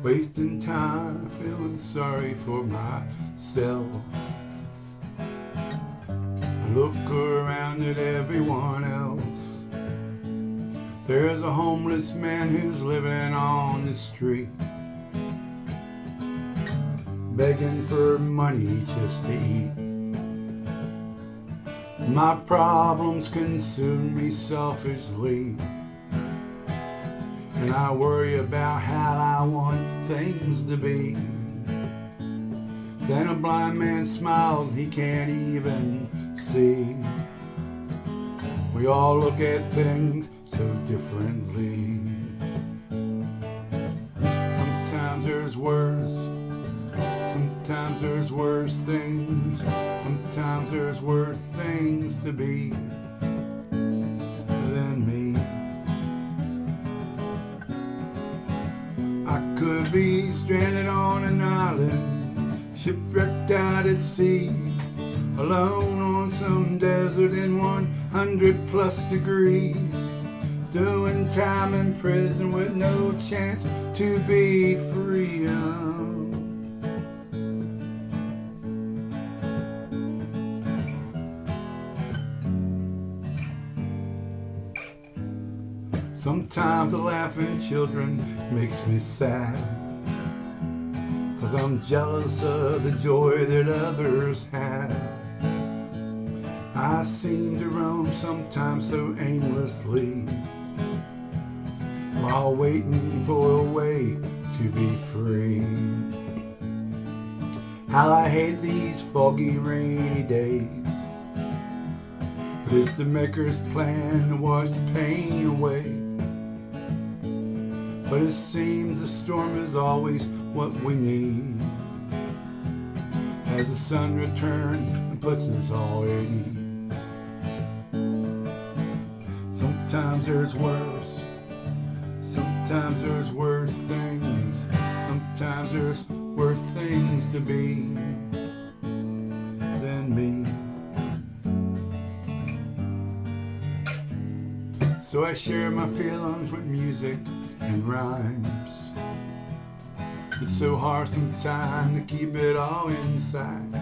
wasting time, feeling sorry for myself. I look around at everyone else. There's a homeless man who's living on the street, begging for money just to eat. My problems consume me selfishly, and I worry about how I want things to be. Then a blind man smiles, he can't even see. We all look at things so differently. Sometimes there's worse, sometimes there's worse things, sometimes there's worse things to be than me. I could be stranded on an island, shipwrecked out at sea, alone on some desert in 100+ degrees, doing time in prison with no chance to be free. Sometimes the laughing children makes me sad, 'cause I'm jealous of the joy that others have. I seem to roam sometimes so aimlessly, while waiting for a way to be free. How I hate these foggy rainy days, but it's the Maker's plan to wash the pain away. But it seems the storm is always what we need, as the sun returns and puts us all at ease. Sometimes there's worse, sometimes there's worse things, sometimes there's worse things to be than me. So I share my feelings with music and rhymes. It's so hard sometimes to keep it all inside,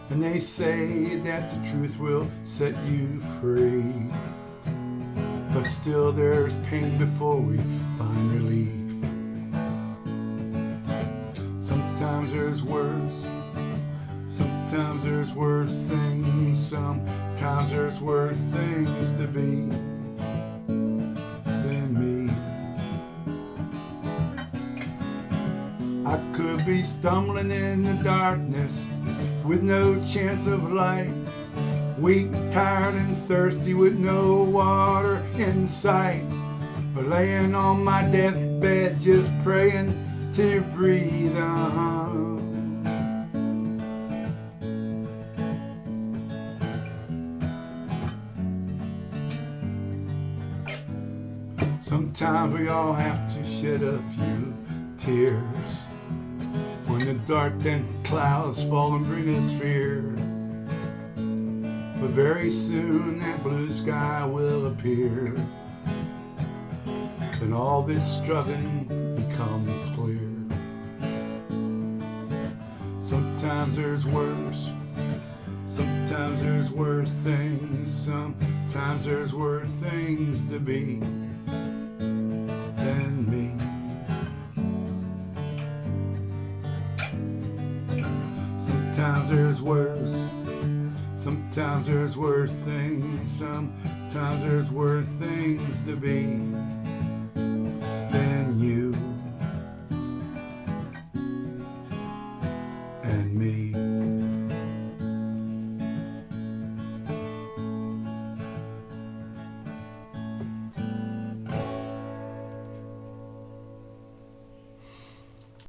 and they say that the truth will set you free, but still there's pain before we find relief. Sometimes there's worse, sometimes there's worse things, sometimes there's worse things to be than me. I could be stumbling in the darkness with no chance of light, weak, tired, and thirsty with no water in sight, or laying on my deathbed just praying to breathe on. Sometimes we all have to shed a few tears when the dark and clouds fall and bring us fear. But very soon that blue sky will appear, and all this struggling becomes clear. Sometimes there's worse, sometimes there's worse things, sometimes there's worse things to be than me. Sometimes there's worse, sometimes there's worse things, sometimes there's worse things to be